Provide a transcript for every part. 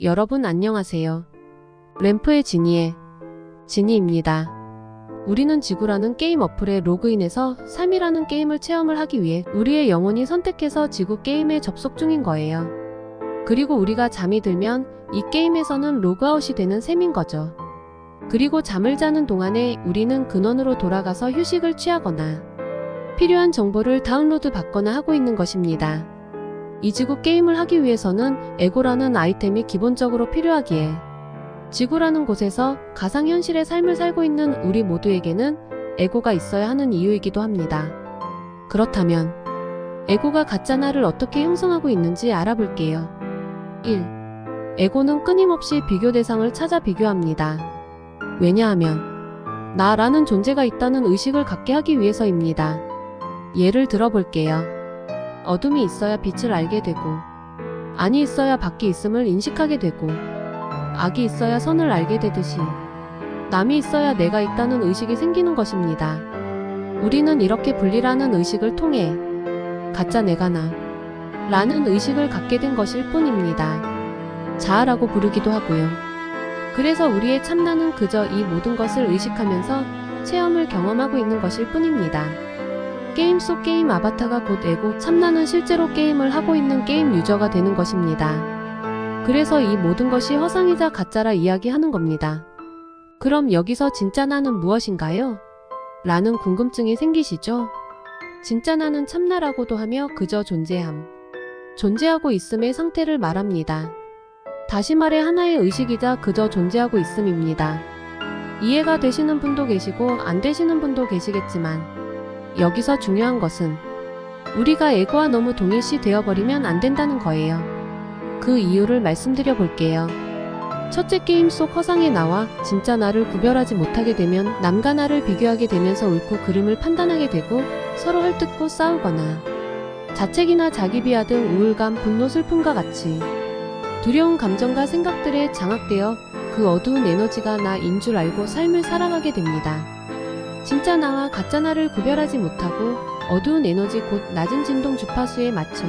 여러분 안녕하세요. 램프의 지니입니다. 우리는 지구라는 게임 어플에 로그인해서 삶이라는 게임을 체험을 하기 위해 우리의 영혼이 선택해서 지구 게임에 접속 중인 거예요. 그리고 우리가 잠이 들면 이 게임에서는 로그아웃이 되는 셈인 거죠. 그리고 잠을 자는 동안에 우리는 근원으로 돌아가서 휴식을 취하거나 필요한 정보를 다운로드 받거나 하고 있는 것입니다. 이 지구 게임을 하기 위해서는 에고라는 아이템이 기본적으로 필요하기에 지구라는 곳에서 가상현실의 삶을 살고 있는 우리 모두에게는 에고가 있어야 하는 이유이기도 합니다. 그렇다면 에고가 가짜나를 어떻게 형성하고 있는지 알아볼게요. 1. 에고는 끊임없이 비교 대상을 찾아 비교합니다. 왜냐하면 나라는 존재가 있다는 의식을 갖게 하기 위해서입니다. 예를 들어볼게요. 어둠이 있어야 빛을 알게 되고, 안이 있어야 밖이 있음을 인식하게 되고, 악이 있어야 선을 알게 되듯이 남이 있어야 내가 있다는 의식이 생기는 것입니다. 우리는 이렇게 분리라는 의식을 통해 가짜 내가 나 라는 의식을 갖게 된 것일 뿐입니다. 자아라고 부르기도 하고요. 그래서 우리의 참나는 그저 이 모든 것을 의식하면서 체험을 경험하고 있는 것일 뿐입니다. 게임 속 게임 아바타가 곧 에고, 참나는 실제로 게임을 하고 있는 게임 유저가 되는 것입니다. 그래서 이 모든 것이 허상이자 가짜라 이야기하는 겁니다. 그럼 여기서 진짜 나는 무엇인가요? 라는 궁금증이 생기시죠? 진짜 나는 참나라고도 하며 그저 존재하고 있음의 상태를 말합니다. 다시 말해 하나의 의식이자 그저 존재하고 있음입니다. 이해가 되시는 분도 계시고 안 되시는 분도 계시겠지만 여기서 중요한 것은 우리가 에고와 너무 동일시 되어버리면 안 된다는 거예요. 그 이유를 말씀드려 볼게요. 첫째, 게임 속 허상의 나와 진짜 나를 구별하지 못하게 되면 남과 나를 비교하게 되면서 옳고 그름을 판단하게 되고 서로 헐뜯고 싸우거나 자책이나 자기 비하 등 우울감, 분노, 슬픔과 같이 두려운 감정과 생각들에 장악되어 그 어두운 에너지가 나인 줄 알고 삶을 살아가게 됩니다. 진짜 나와 가짜 나를 구별하지 못하고 어두운 에너지 곧 낮은 진동 주파수에 맞춰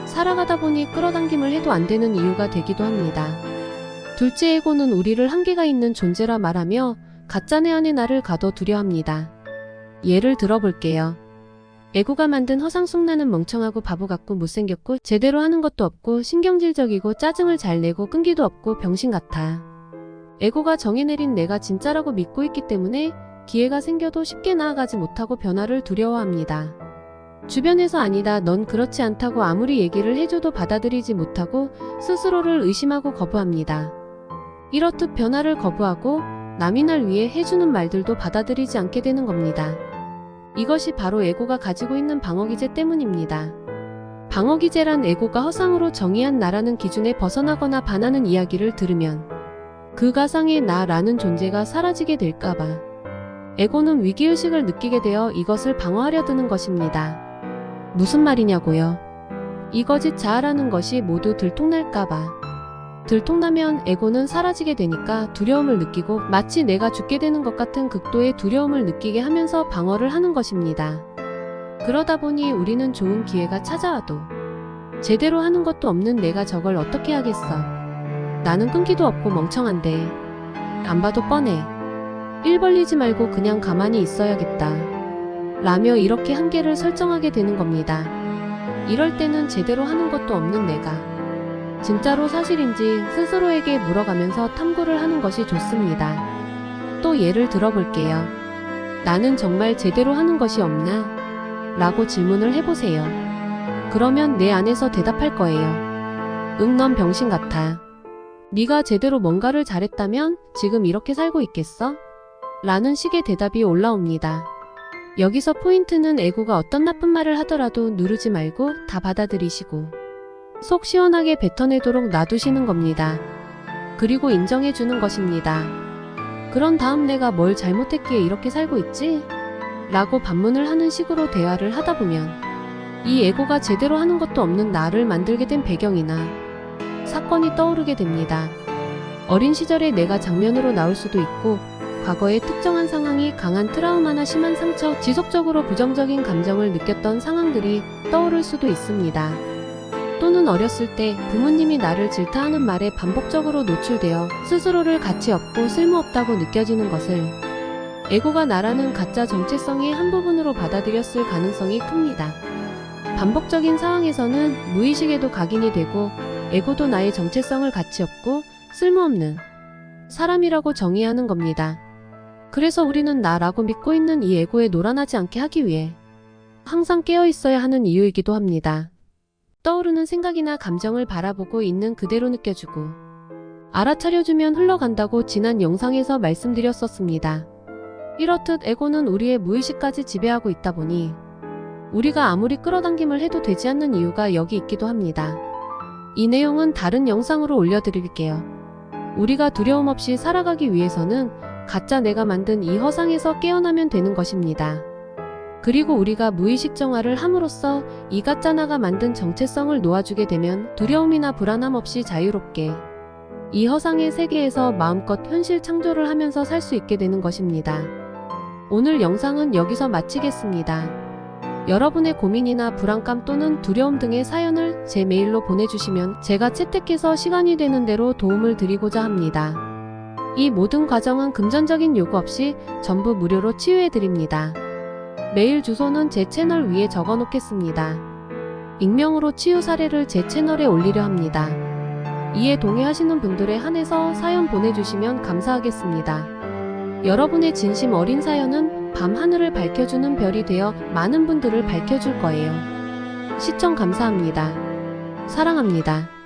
살아가다 보니 끌어당김을 해도 안 되는 이유가 되기도 합니다. 둘째, 에고는 우리를 한계가 있는 존재라 말하며 가짜 내 안의 나를 가둬 두려합니다. 예를 들어볼게요. 에고가 만든 허상 속 나는 멍청하고 바보 같고 못생겼고 제대로 하는 것도 없고 신경질적이고 짜증을 잘 내고 끈기도 없고 병신 같아. 에고가 정해내린 내가 진짜라고 믿고 있기 때문에 기회가 생겨도 쉽게 나아가지 못하고 변화를 두려워합니다. 주변에서 아니다, 넌 그렇지 않다고 아무리 얘기를 해줘도 받아들이지 못하고 스스로를 의심하고 거부합니다. 이렇듯 변화를 거부하고 남이 날 위해 해주는 말들도 받아들이지 않게 되는 겁니다. 이것이 바로 에고가 가지고 있는 방어기제 때문입니다. 방어기제란 에고가 허상으로 정의한 나라는 기준에 벗어나거나 반하는 이야기를 들으면 그 가상의 나라는 존재가 사라지게 될까봐 에고는 위기의식을 느끼게 되어 이것을 방어하려 드는 것입니다. 무슨 말이냐고요? 이거짓 자아라는 것이 모두 들통날까봐. 들통나면 에고는 사라지게 되니까 두려움을 느끼고 마치 내가 죽게 되는 것 같은 극도의 두려움을 느끼게 하면서 방어를 하는 것입니다. 그러다 보니 우리는 좋은 기회가 찾아와도 제대로 하는 것도 없는 내가 저걸 어떻게 하겠어. 나는 끈기도 없고 멍청한데. 안 봐도 뻔해. 일 벌리지 말고 그냥 가만히 있어야겠다. 라며 이렇게 한계를 설정하게 되는 겁니다. 이럴 때는 제대로 하는 것도 없는 내가 진짜로 사실인지 스스로에게 물어가면서 탐구를 하는 것이 좋습니다. 또 예를 들어볼게요. 나는 정말 제대로 하는 것이 없나? 라고 질문을 해보세요. 그러면 내 안에서 대답할 거예요. 응, 넌 병신 같아. 네가 제대로 뭔가를 잘했다면 지금 이렇게 살고 있겠어? 라는 식의 대답이 올라옵니다. 여기서 포인트는 에고가 어떤 나쁜 말을 하더라도 누르지 말고 다 받아들이시고 속 시원하게 뱉어내도록 놔두시는 겁니다. 그리고 인정해주는 것입니다. 그런 다음 내가 뭘 잘못했기에 이렇게 살고 있지? 라고 반문을 하는 식으로 대화를 하다 보면 이 에고가 제대로 하는 것도 없는 나를 만들게 된 배경이나 사건이 떠오르게 됩니다. 어린 시절의 내가 장면으로 나올 수도 있고 과거의 특정한 상황이 강한 트라우마나 심한 상처, 지속적으로 부정적인 감정을 느꼈던 상황들이 떠오를 수도 있습니다. 또는 어렸을 때 부모님이 나를 질타하는 말에 반복적으로 노출되어 스스로를 가치 없고 쓸모없다고 느껴지는 것을 에고가 나라는 가짜 정체성의 한 부분으로 받아들였을 가능성이 큽니다. 반복적인 상황에서는 무의식에도 각인이 되고 에고도 나의 정체성을 가치 없고 쓸모없는 사람이라고 정의하는 겁니다. 그래서 우리는 나라고 믿고 있는 이 에고에 놀아나지 않게 하기 위해 항상 깨어 있어야 하는 이유이기도 합니다. 떠오르는 생각이나 감정을 바라보고 있는 그대로 느껴주고 알아차려주면 흘러간다고 지난 영상에서 말씀드렸었습니다. 이렇듯 에고는 우리의 무의식까지 지배하고 있다 보니 우리가 아무리 끌어당김을 해도 되지 않는 이유가 여기 있기도 합니다. 이 내용은 다른 영상으로 올려드릴게요. 우리가 두려움 없이 살아가기 위해서는 가짜 내가 만든 이 허상에서 깨어나면 되는 것입니다. 그리고 우리가 무의식 정화를 함으로써 이 가짜 나가 만든 정체성을 놓아주게 되면 두려움이나 불안함 없이 자유롭게 이 허상의 세계에서 마음껏 현실 창조를 하면서 살 수 있게 되는 것입니다. 오늘 영상은 여기서 마치겠습니다. 여러분의 고민이나 불안감 또는 두려움 등의 사연을 제 메일로 보내주시면 제가 채택해서 시간이 되는 대로 도움을 드리고자 합니다. 이 모든 과정은 금전적인 요구 없이 전부 무료로 치유해드립니다. 메일 주소는 제 채널 위에 적어 놓겠습니다. 익명으로 치유 사례를 제 채널에 올리려 합니다. 이에 동의하시는 분들에 한해서 사연 보내주시면 감사하겠습니다. 여러분의 진심 어린 사연은 밤 하늘을 밝혀주는 별이 되어 많은 분들을 밝혀줄 거예요. 시청 감사합니다. 사랑합니다.